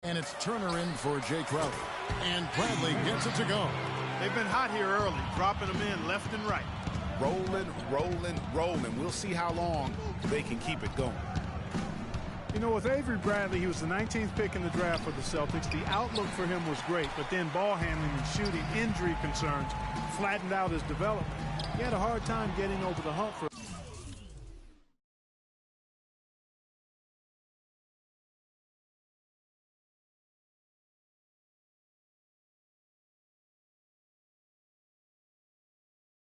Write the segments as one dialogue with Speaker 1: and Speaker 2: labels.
Speaker 1: And it's Turner in for Jay Crowder. And Bradley gets it to go.
Speaker 2: They've been hot here early, dropping them in left and right.
Speaker 3: Rolling, rolling, rolling. We'll see how long they can keep it going.
Speaker 2: You know, with Avery Bradley, he was the 19th pick in the draft for the Celtics. The outlook for him was great, but then ball handling and shooting, injury concerns flattened out his development. He had a hard time getting over the hump for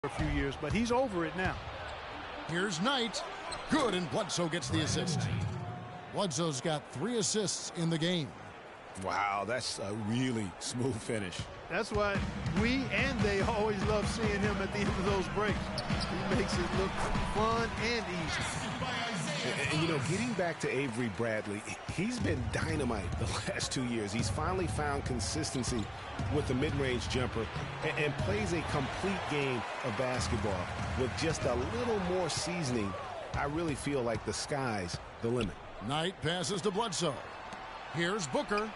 Speaker 2: a few years, but he's over it now.
Speaker 1: Here's Knight. Good, and Bledsoe gets the assist. Bledsoe's got 3 assists in the game.
Speaker 3: Wow, that's a really smooth finish.
Speaker 2: That's why we and they always love seeing him at the end of those breaks. He makes it look fun and easy.
Speaker 3: And you know, getting back to Avery Bradley, he's been dynamite the last 2 years. He's finally found consistency with the mid-range jumper and plays a complete game of basketball. With just a little more seasoning, I really feel like the sky's the limit.
Speaker 1: Knight passes to Bledsoe. Here's Booker.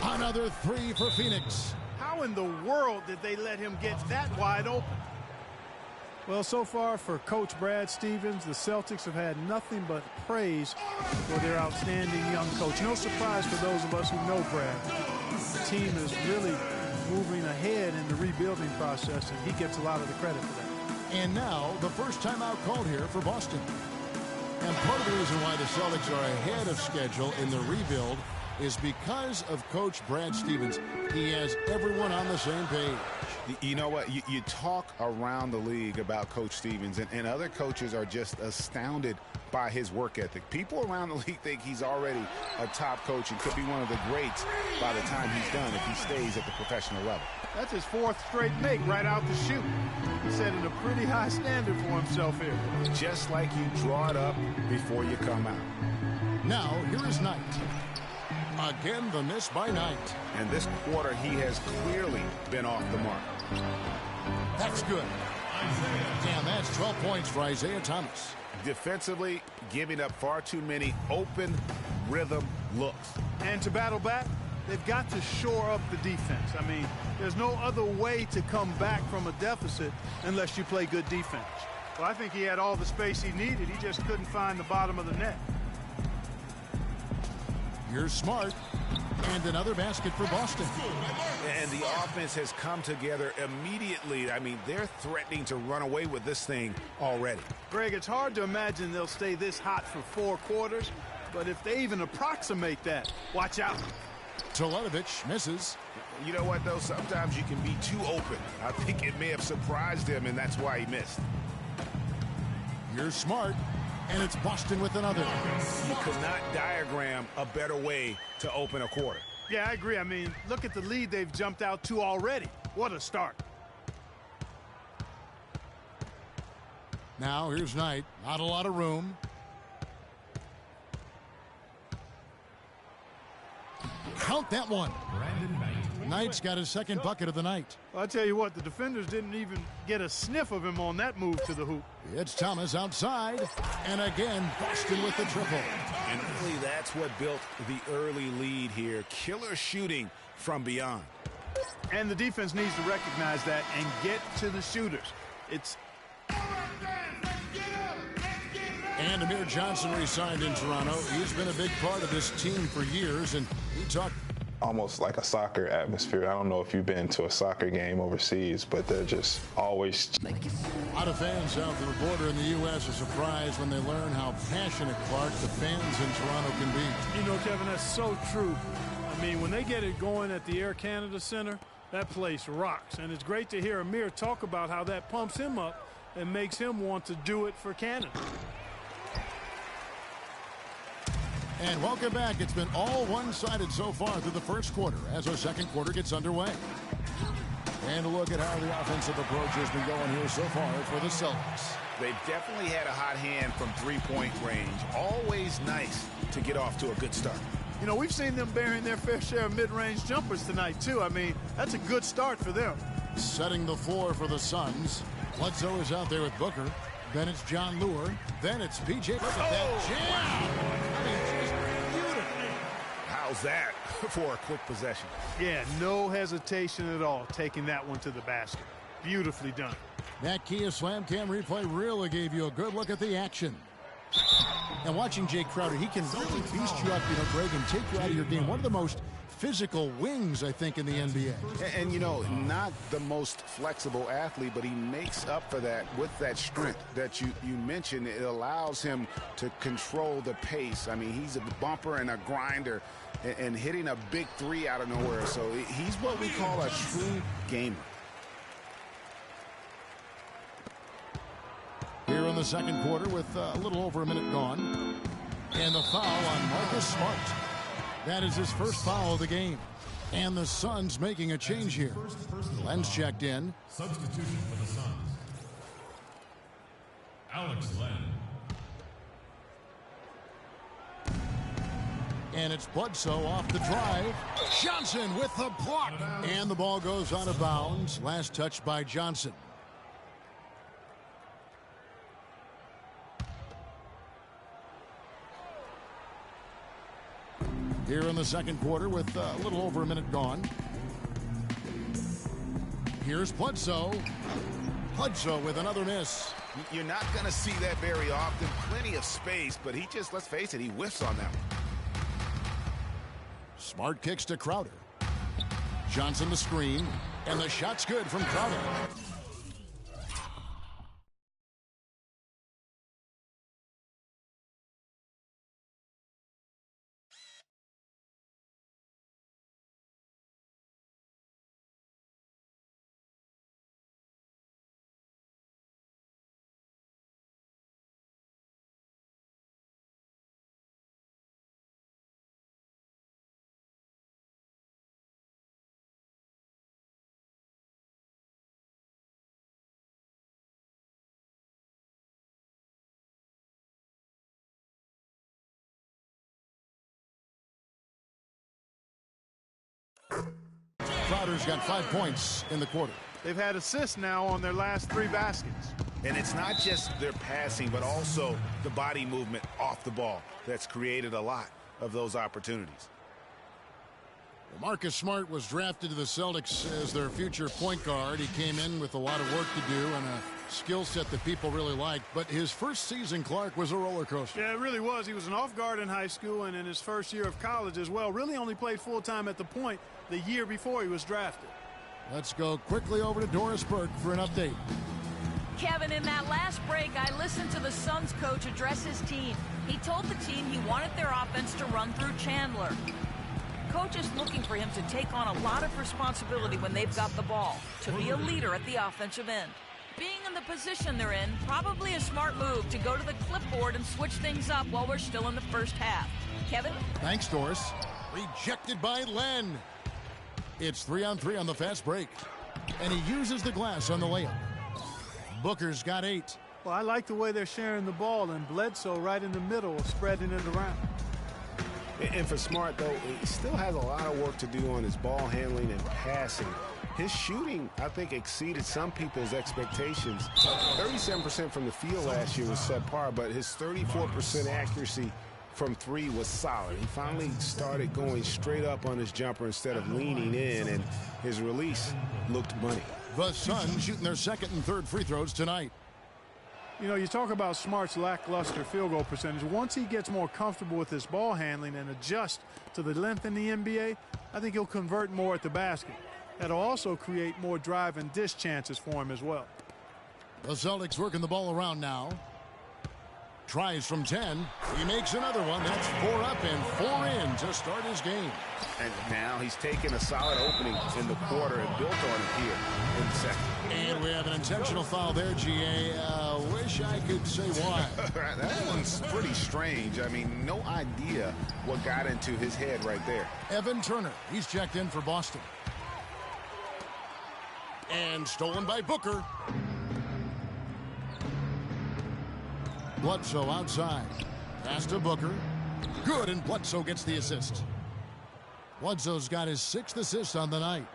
Speaker 1: Another 3 for Phoenix.
Speaker 2: How in the world did they let him get that wide open? Well, so far for Coach Brad Stevens, the Celtics have had nothing but praise for their outstanding young coach. No surprise for those of us who know Brad. The team is really moving ahead in the rebuilding process, and he gets a lot of the credit for that.
Speaker 1: And now, the first timeout called here for Boston. And part of the reason why the Celtics are ahead of schedule in the rebuild is because of Coach Brad Stevens. He has everyone on the same page.
Speaker 3: You know what? You talk around the league about Coach Stevens, and other coaches are just astounded by his work ethic. People around the league think he's already a top coach and could be one of the greats by the time he's done if he stays at the professional level.
Speaker 2: That's his 4th straight make right out the chute. He's setting a pretty high standard for himself here.
Speaker 3: Just like you draw it up before you come out.
Speaker 1: Now, here is Knight. Again, the miss by Knight.
Speaker 3: And this quarter, he has clearly been off the mark.
Speaker 1: That's good. And that's 12 points for Isaiah Thomas.
Speaker 3: Defensively, giving up far too many open rhythm looks.
Speaker 2: And to battle back, they've got to shore up the defense. I mean, there's no other way to come back from a deficit unless you play good defense. Well, I think he had all the space he needed. He just couldn't find the bottom of the net.
Speaker 1: Here's Smart. And another basket for Boston.
Speaker 3: And the offense has come together immediately. I mean, they're threatening to run away with this thing already.
Speaker 2: Greg, it's hard to imagine they'll stay this hot for 4 quarters, but if they even approximate that, watch out.
Speaker 1: Teletovic misses.
Speaker 3: You know what, though? Sometimes you can be too open. I think it may have surprised him, and that's why he missed.
Speaker 1: Here's Smart. And it's Boston with another.
Speaker 3: You could not diagram a better way to open a quarter.
Speaker 2: Yeah, I agree. I mean, look at the lead they've jumped out to already. What a start.
Speaker 1: Now, here's Knight. Not a lot of room. Count that one. Knight's got his 2nd bucket of the night.
Speaker 2: Well, I'll tell you what, the defenders didn't even get a sniff of him on that move to the hoop.
Speaker 1: It's Thomas outside. And again, Boston with the triple.
Speaker 3: And really, that's what built the early lead here. Killer shooting from beyond.
Speaker 2: And the defense needs to recognize that and get to the shooters. It's...
Speaker 1: And Amir Johnson re-signed in Toronto. He's been a big part of this team for years, and he talked...
Speaker 4: Almost like a soccer atmosphere. I don't know if you've been to a soccer game overseas, but they're just always...
Speaker 1: A lot of fans south of the border in the U.S. are surprised when they learn how passionate, Clark, the fans in Toronto can be.
Speaker 2: You know, Kevin, that's so true. I mean, when they get it going at the Air Canada Center, that place rocks. And it's great to hear Amir talk about how that pumps him up and makes him want to do it for Canada.
Speaker 1: And welcome back. It's been all one-sided so far through the first quarter as our second quarter gets underway. And a look at how the offensive approach has been going here so far for the Celtics.
Speaker 3: They've definitely had a hot hand from three-point range. Always nice to get off to a good start.
Speaker 2: You know, we've seen them bearing their fair share of mid-range jumpers tonight, too. I mean, that's a good start for them.
Speaker 1: Setting the floor for the Suns. Bledsoe is out there with Booker. Then it's John Lure. Then it's P.J. Look at that jam.
Speaker 3: Wow.
Speaker 1: I mean, just beautiful.
Speaker 3: How's that? for a quick possession.
Speaker 2: Yeah, no hesitation at all taking that one to the basket. Beautifully done.
Speaker 1: That Kia Slam Cam replay really gave you a good look at the action. And watching Jay Crowder, he can really beast you up, Greg, and take you out of your game. One of the most physical wings, I think, in the NBA.
Speaker 3: And not the most flexible athlete, but he makes up for that with that strength that you mentioned. It allows him to control the pace. I mean, he's a bumper and a grinder and hitting a big three out of nowhere. So he's what we call a true gamer.
Speaker 1: Here in the second quarter with a little over a minute gone. And the foul on Marcus Smart. That is his first foul of the game. And the Suns making a change here. Len's checked in.
Speaker 5: Substitution for the Suns. Alex Len.
Speaker 1: And it's Bledsoe off the drive. Johnson with the block. And the ball goes out of bounds. Last touch by Johnson. Here in the second quarter with a little over a minute gone. Here's Bledsoe. Bledsoe with another miss.
Speaker 3: You're not going to see that very often. Plenty of space, but he just, let's face it, he whiffs on that one.
Speaker 1: Smart kicks to Crowder. Johnson the screen, and the shot's good from Crowder. Crowder's got 5 points in the quarter.
Speaker 2: They've had assists now on their last 3 baskets.
Speaker 3: And it's not just their passing, but also the body movement off the ball that's created a lot of those opportunities.
Speaker 1: Well, Marcus Smart was drafted to the Celtics as their future point guard. He came in with a lot of work to do and a skill set that people really liked. But his first season, Clark, was a roller coaster.
Speaker 2: Yeah, it really was. He was an off guard in high school and in his first year of college as well. Really only played full-time at the point the year before he was drafted.
Speaker 1: Let's go quickly over to Doris Burke for an update.
Speaker 6: Kevin, in that last break, I listened to the Suns coach address his team. He told the team he wanted their offense to run through Chandler. Coach is looking for him to take on a lot of responsibility when they've got the ball, to be a leader at the offensive end. Being in the position they're in, probably a smart move to go to the clipboard and switch things up while we're still in the first half. Kevin?
Speaker 1: Thanks, Doris. Rejected by Len. It's 3-on-3 on the fast break. And he uses the glass on the layup. Booker's got 8.
Speaker 2: Well, I like the way they're sharing the ball, and Bledsoe right in the middle, spreading it around.
Speaker 3: And for Smart, though, he still has a lot of work to do on his ball handling and passing. His shooting, I think, exceeded some people's expectations. 37% from the field last year was subpar, but his 34% accuracy from 3 was solid. He finally started going straight up on his jumper instead of leaning in, and his release looked money.
Speaker 1: The Suns shooting their second and third free throws tonight.
Speaker 2: You know, you talk about Smart's lackluster field goal percentage. Once he gets more comfortable with his ball handling and adjust to the length in the NBA, I think he'll convert more at the basket. That'll also create more drive and dish chances for him as well.
Speaker 1: The Celtics working the ball around now. Tries from 10. He makes another one. That's 4 up and 4 in to start his game.
Speaker 3: And now he's taken a solid opening in the quarter and built on it here in the second.
Speaker 1: And we have an intentional foul there, GA. Wish I could say why.
Speaker 3: That one's pretty strange. I mean, no idea what got into his head right there.
Speaker 1: Evan Turner, he's checked in for Boston. And stolen by Booker. Bledsoe outside. Pass to Booker. Good, and Bledsoe gets the assist. Bledsoe's got his 6th assist on the night.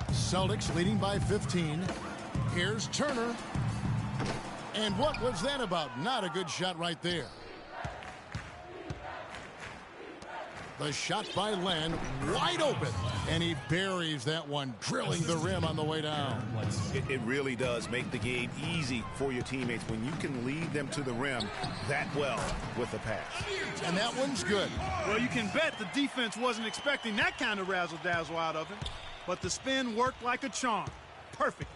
Speaker 1: Celtics leading by 15. Here's Turner. And what was that about? Not a good shot right there. The shot by Len, wide open, and he buries that one, drilling the rim on the way down.
Speaker 3: It really does make the game easy for your teammates when you can lead them to the rim that well with a pass.
Speaker 1: And that one's good.
Speaker 2: Well, you can bet the defense wasn't expecting that kind of razzle-dazzle out of him, but the spin worked like a charm. Perfect.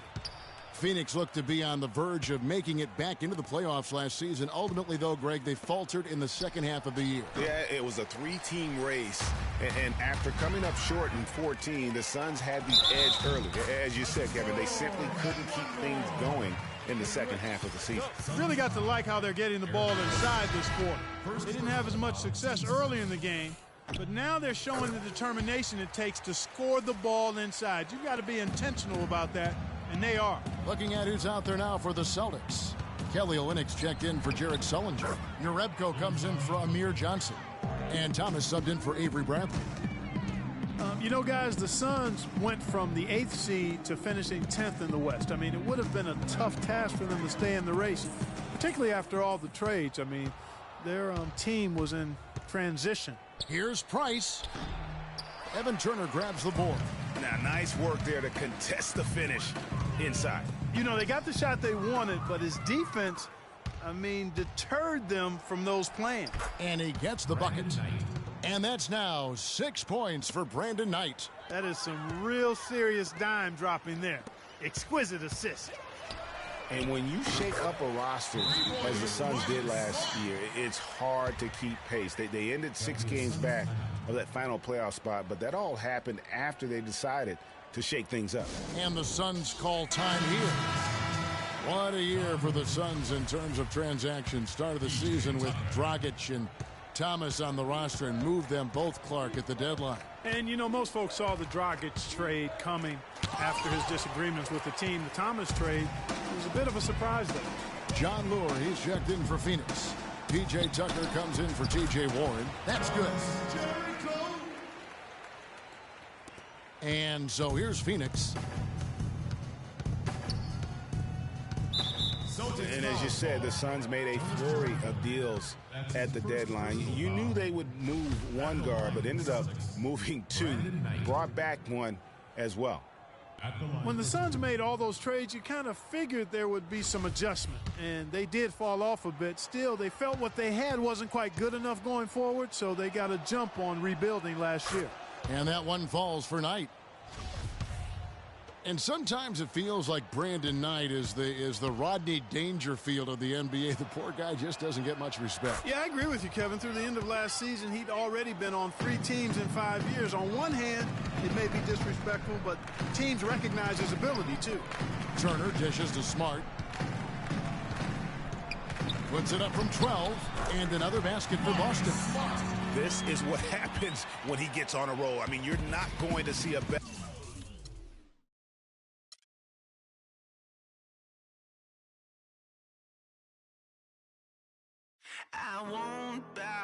Speaker 1: Phoenix looked to be on the verge of making it back into the playoffs last season. Ultimately, though, Greg, they faltered in the second half of the year.
Speaker 3: Yeah, it was a three-team race, and after coming up short in 14, the Suns had the edge early. As you said, Kevin, they simply couldn't keep things going in the second half of the season.
Speaker 2: Really got to like how they're getting the ball inside this quarter. They didn't have as much success early in the game, but now they're showing the determination it takes to score the ball inside. You've got to be intentional about that, and they are.
Speaker 1: Looking at who's out there now for the Celtics. Kelly Olynyk checked in for Jared Sullinger. Jerebko comes in for Amir Johnson. And Thomas subbed in for Avery Bradley.
Speaker 2: You know, guys, the Suns went from the 8th seed to finishing 10th in the West. I mean, it would have been a tough task for them to stay in the race, particularly after all the trades. I mean, their team was in transition.
Speaker 1: Here's Price. Evan Turner grabs the board.
Speaker 3: Now, nice work there to contest the finish inside.
Speaker 2: You know, they got the shot they wanted, but his defense, I mean, deterred them from those plans.
Speaker 1: And he gets the bucket. And that's now 6 points for Brandon Knight.
Speaker 2: That is some real serious dime dropping there. Exquisite assist.
Speaker 3: And when you shake up a roster, as the Suns did last year, it's hard to keep pace. They ended 6 games back of that final playoff spot, but that all happened after they decided to shake things up.
Speaker 1: And the Suns call time here. What a year for the Suns in terms of transactions. Start of the season with Dragic and Thomas on the roster and moved them both, Clark, at the deadline.
Speaker 2: And, you know, most folks saw the Dragic trade coming after his disagreements with the team. The Thomas trade was a bit of a surprise, though.
Speaker 1: John Lure, he's checked in for Phoenix. P.J. Tucker comes in for T.J. Warren. That's good. And so here's Phoenix.
Speaker 3: And as you said, the Suns made a flurry of deals at the deadline. You knew they would move one guard, but ended up moving 2. Brought back 1 as well.
Speaker 2: When the Suns made all those trades, you kind of figured there would be some adjustment, and they did fall off a bit. Still, they felt what they had wasn't quite good enough going forward, so they got a jump on rebuilding last year.
Speaker 1: And that one falls for Knight. And sometimes it feels like Brandon Knight is the Rodney Dangerfield of the NBA. The poor guy just doesn't get much respect.
Speaker 2: Yeah, I agree with you, Kevin. Through the end of last season, he'd already been on 3 teams in 5 years. On one hand, it may be disrespectful, but teams recognize his ability, too.
Speaker 1: Turner dishes to Smart. Puts it up from 12, and another basket for Boston.
Speaker 3: This is what happens when he gets on a roll. I mean, you're not going to see a better.
Speaker 7: I won't bow.